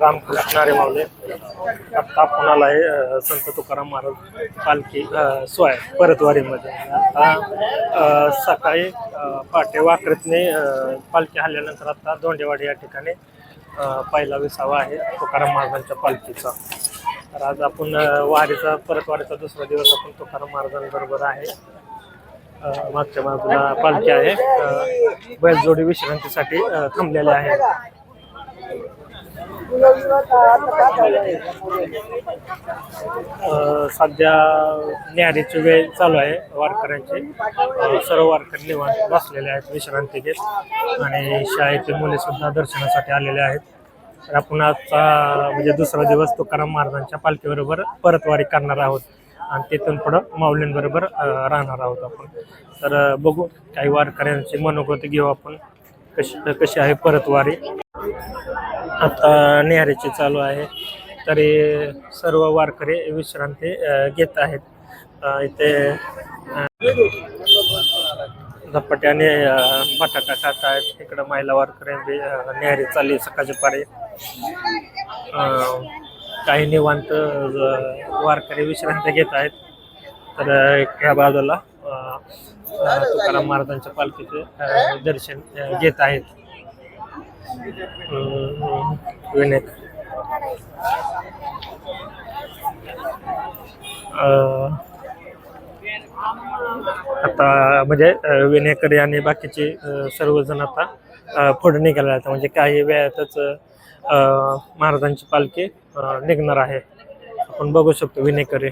रामकृष्ण हरी माऊली आता आपण आलाय संत तुकाराम महाराज पालखी सोहळा परतवारीमध्ये। आता सकाळी पहाटे वाकरीतने पालखी हल्ल्यानंतर आता दोंडेवाडी या ठिकाणी पहिला विसावा आहे तुकाराम महाराजांच्या पालखीचा। तर आज आपण वारीचा परतवारीचा दुसरा दिवस आपण तुकाराम महाराजांबरोबर आहे। मागच्या बाजूला पालखी आहे, बैलजोडी विश्रांतीसाठी थांबलेले आहे। सध्या न्याहारीची वेळ चालू आहे वारकऱ्यांची। सर्व वारकरी निवांत बसलेले आहेत, विश्रांती घेत, आणि शाळेतील मुले सुद्धा दर्शनासाठी आलेले आहेत। तर आपण आजचा म्हणजे दुसरा दिवस तुकाराम महाराजांच्या पालखीबरोबर परतवारी करणार आहोत आणि तिथून पुढं माऊलींबरोबर राहणार आहोत आपण। तर बघू काही वारकऱ्यांची मनोगत घेऊ आपण, कशी आहे परतवारी। आता न्याहारीची चालू आहे, तरी सर्व वारकरी विश्रांती घेत आहेत। इथे झपाट्याने बटाटा खात आहेत। इकडं महिला वारकऱ्यांची न्याहारी चालली सकाळची पारी। काही निवांत वारकरी विश्रांती घेत आहेत। तर या बाजूला तुकाराम महाराजांच्या पालखीचे दर्शन घेत आहेत। विनेक आता म्हणजे विनेकरी आणि बाकीचे सर्वजण आता पुढे निघाले आहेत। म्हणजे काही वेळातच महाराजांची पालखी निघणार आहे, आपण बघू शकतो विनेकरी।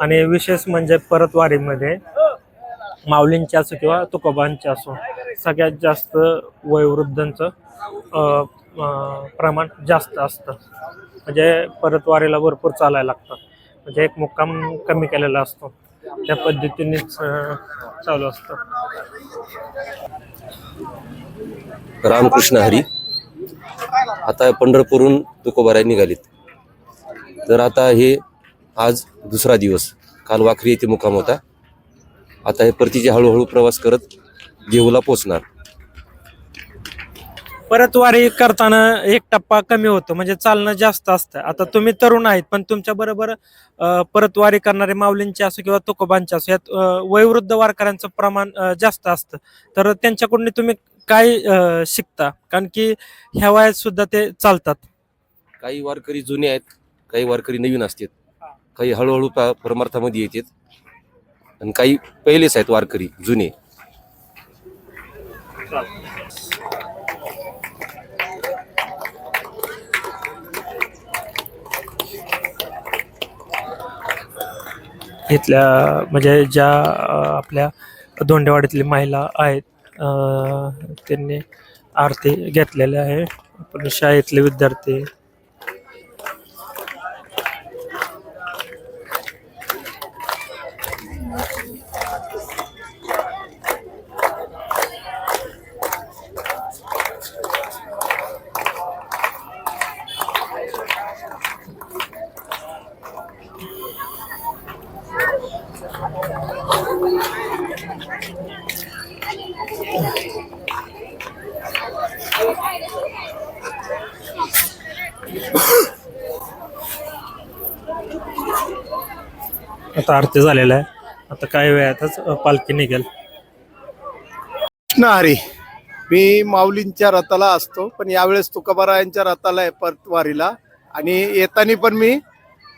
आणि विशेष म्हणजे परतवारीमध्ये माऊलींची असो किंवा तुकोबांची असो, सगळ्यात जास्त वयोवृद्धांचं प्रमाण जास्त असतं। म्हणजे परतवारीला भरपूर चालायला लागतं, म्हणजे एक मुक्काम कमी केलेला असतो, त्या पद्धतीनेच चालू असतं। रामकृष्ण हरी। आता पंढरपूरहून तुकोबाराय निघालीत, तर आता हे आज दुसरा दिवस। काल वाखरी येथे मुक्काम होता, आता हे परतीचे हळूहळू प्रवास करत देहूला पोहोचणार। परतवारी करताना एक टप्पा कमी होतो, म्हणजे चालणं जास्त असतं। आता तुम्ही तरुण आहेत, पण तुमच्या बरोबर परतवारी करणारे माऊलींचे असो किंवा तुकोबांचे असो, यात वयोवृद्ध वारकऱ्यांचं प्रमाण जास्त असतं। तर त्यांच्याकडून तुम्ही काय शिकता, कारण की ह्या वयात सुद्धा ते चालतात? काही वारकरी जुने आहेत, काही वारकरी नवीन असतात, काही हळूहळू परमार्थामध्ये येतात, आणि काही पहिलेच आहेत वारकरी जुने। इथल्या म्हणजे ज्या आपल्या दोंडेवाडीतली महिला आहेत, त्यांनी आरती घेतलेल्या आहे। पण शाळेतले विद्यार्थी, आता आरती झालेला आहे, आता काही वेळातच पालखी निघेल। कृष्ण हरी। मी माऊलींच्या रथाला असतो, पण यावेळेस तुकोबारायांच्या रथाला आहे परतवारीला। आणि येताना पण मी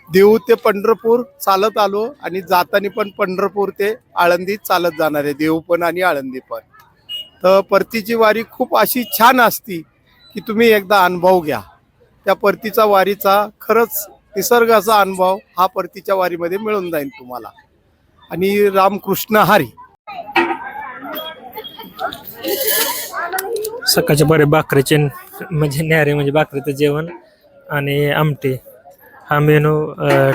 देहू ते पंढरपूर चालत आलो, आणि जाताना पण पंढरपूर ते आळंदी चालत जाणार आहे, देहू पण आणि आळंदी पण। तर परतीची वारी खूप अशी छान असती की तुम्ही एकदा अनुभव घ्या। त्या परतीचा वारीचा खरंच निसर्गाचा अनुभव हा परतीच्या वारीमध्ये मिळून जाईल तुम्हाला। आणि रामकृष्ण हरी। सकाळच्या बरे भाकरीचे म्हणजे न्याहारी म्हणजे भाकरीचं जेवण आणि आमटी हा मेनू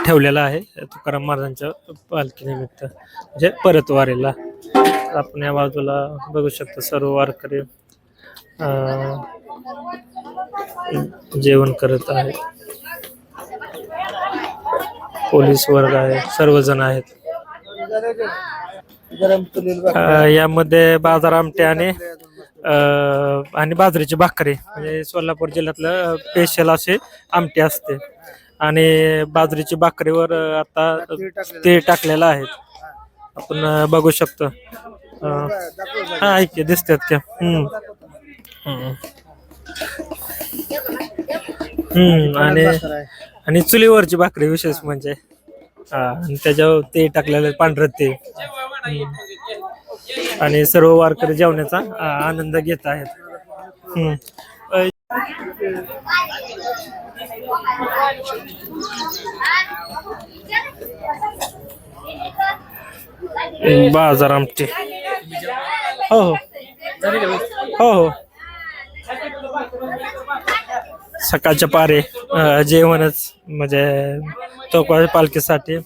ठेवलेला आहे तुकाराम महाराजांच्या पालखी निमित्त, म्हणजे परतवारीला। आपण या बाजूला बघू शकतो सर्व वारकरी जेवण करत आहेत, पोलीस वर्ग आहे, सर्वजण आहेत। यामध्ये बाजार आमटे आणि आणि बाजरीची भाकरी म्हणजे सोलापूर जिल्ह्यातलं स्पेशल असे आमटी असते आणि बाजरीची भाकरीवर आता तीळ टाकलेलं आहे. आपण बघू शकतो. हा ऐक दिसतात का. हम्म. आणि आणि चुलीवरची भाकरी विशेष म्हणजे आणि त्याच्यावर ते टाकलेलं पांढरं ते आणि सर्व वारकरी जेवणाचा आनंद घेत आहेत. बाजार आमटे हो हो हो हो सकाळच्या पारे जेवणच म्हणजे तोका पालखीसाठी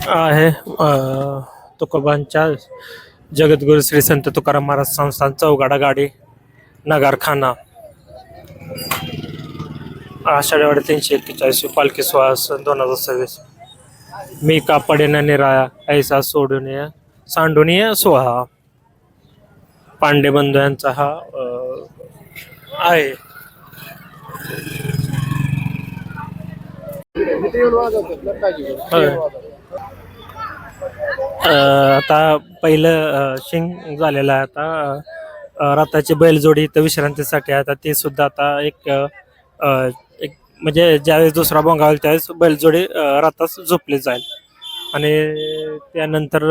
आहे. तुकोबांच्या जगद्गुरु श्री संत तुकाराम महाराज संस्थान चौगाडा गाडी नगारखाना आषाढीवाडी 341 पालखी सोहळा सन 2026. मी कापडेना निराळा ऐसा सोडून सांडून सोहा. पांडे बंधू यांचा हा आहे. आता पहिलं शिंग झालेलं आहे. आता रथाची बैलजोडी इथं विश्रांतीसाठी आहे. आता ते सुद्धा आता एक म्हणजे ज्यावेळेस दुसरा भोंगा होईल त्यावेळेस बैलजोडी रथास झोपली जाईल आणि त्यानंतर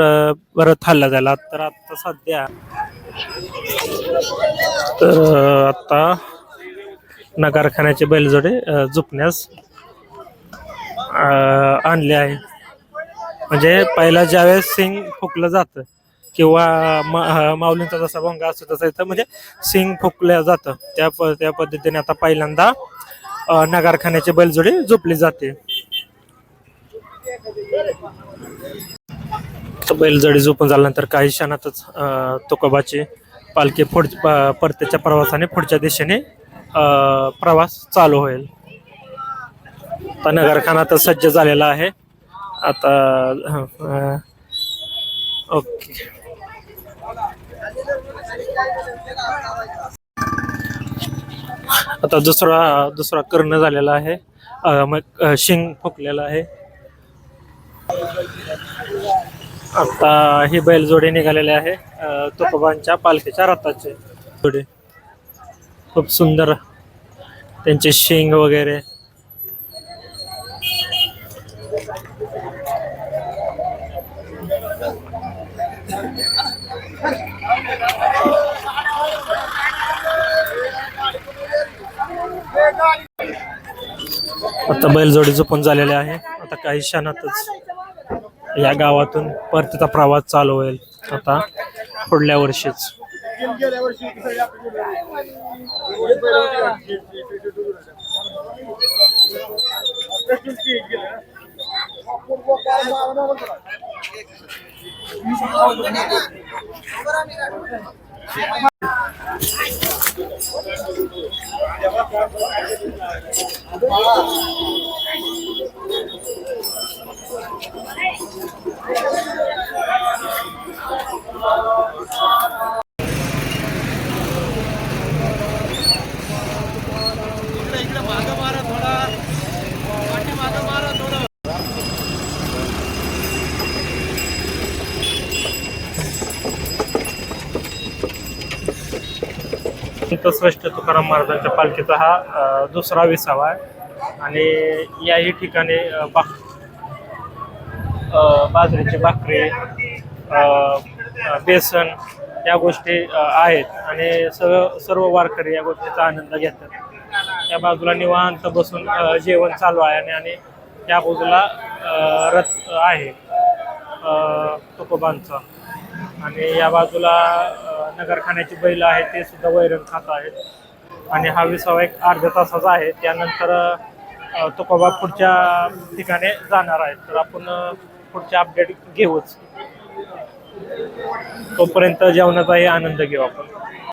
रथ हल्ला झाला. तर आता सध्या तर आता नगारखान्याची बैलजोडी झोपण्यास आणले आहे. म्हणजे पहिला ज्यावेळेस सिंग फुकलं जातं किंवा माऊलींचा जसा भोंगा असतो तसा इथं म्हणजे सिंग फुकलं जातं त्या पद्धतीने आता पहिल्यांदा नगारखान्याची बैलजोडी झोपली जाते. बैलजोडी झोपून झाल्यानंतर काही क्षणातच तुकोबाची पालखी परतीच्या प्रवासाने पुढच्या दिशेने प्रवास चालू होईल. आता नगरखाना तर सज्ज झालेला आहे. आता ओके आता दुसरा कर्ण झालेला आहे. मग शिंग फुकलेला आहे. आता ही बैलजोडी निघालेली आहे तुकोबांच्या पालखीच्या रथाचे जोडी. खूप सुंदर त्यांचे शिंग वगैरे. आता बैलजोडी झोपून झालेले आहे. आता काही क्षणातच या गावातून परतीचा प्रवास चालू होईल. आता पुढल्या वर्षीच श्रेष्ठ तुकाराम महाराजांच्या पालखीचा हा दुसरा विसावा आहे आणि याही ठिकाणी बाजरीची भाकरी बेसन या गोष्टी आहेत आणि सर्व वारकरी या गोष्टीचा आनंद घेतात. या बाजूला निवांत बसून जेवण चालू आहे आणि या बाजूला रथ आहे तुकोबांचा आणि या बाजूला नगरखान्याची बैल आहे ते सुद्धा वैरण खात आहेत आणि हा विसावा एक अर्ध्या तासाचा आहे. त्यानंतर तुकोबा पुढच्या ठिकाणी जाणार आहेत. तर आपण पुढचे अपडेट घेऊच. तोपर्यंत जेवणाचाही आनंद घेऊ आपण.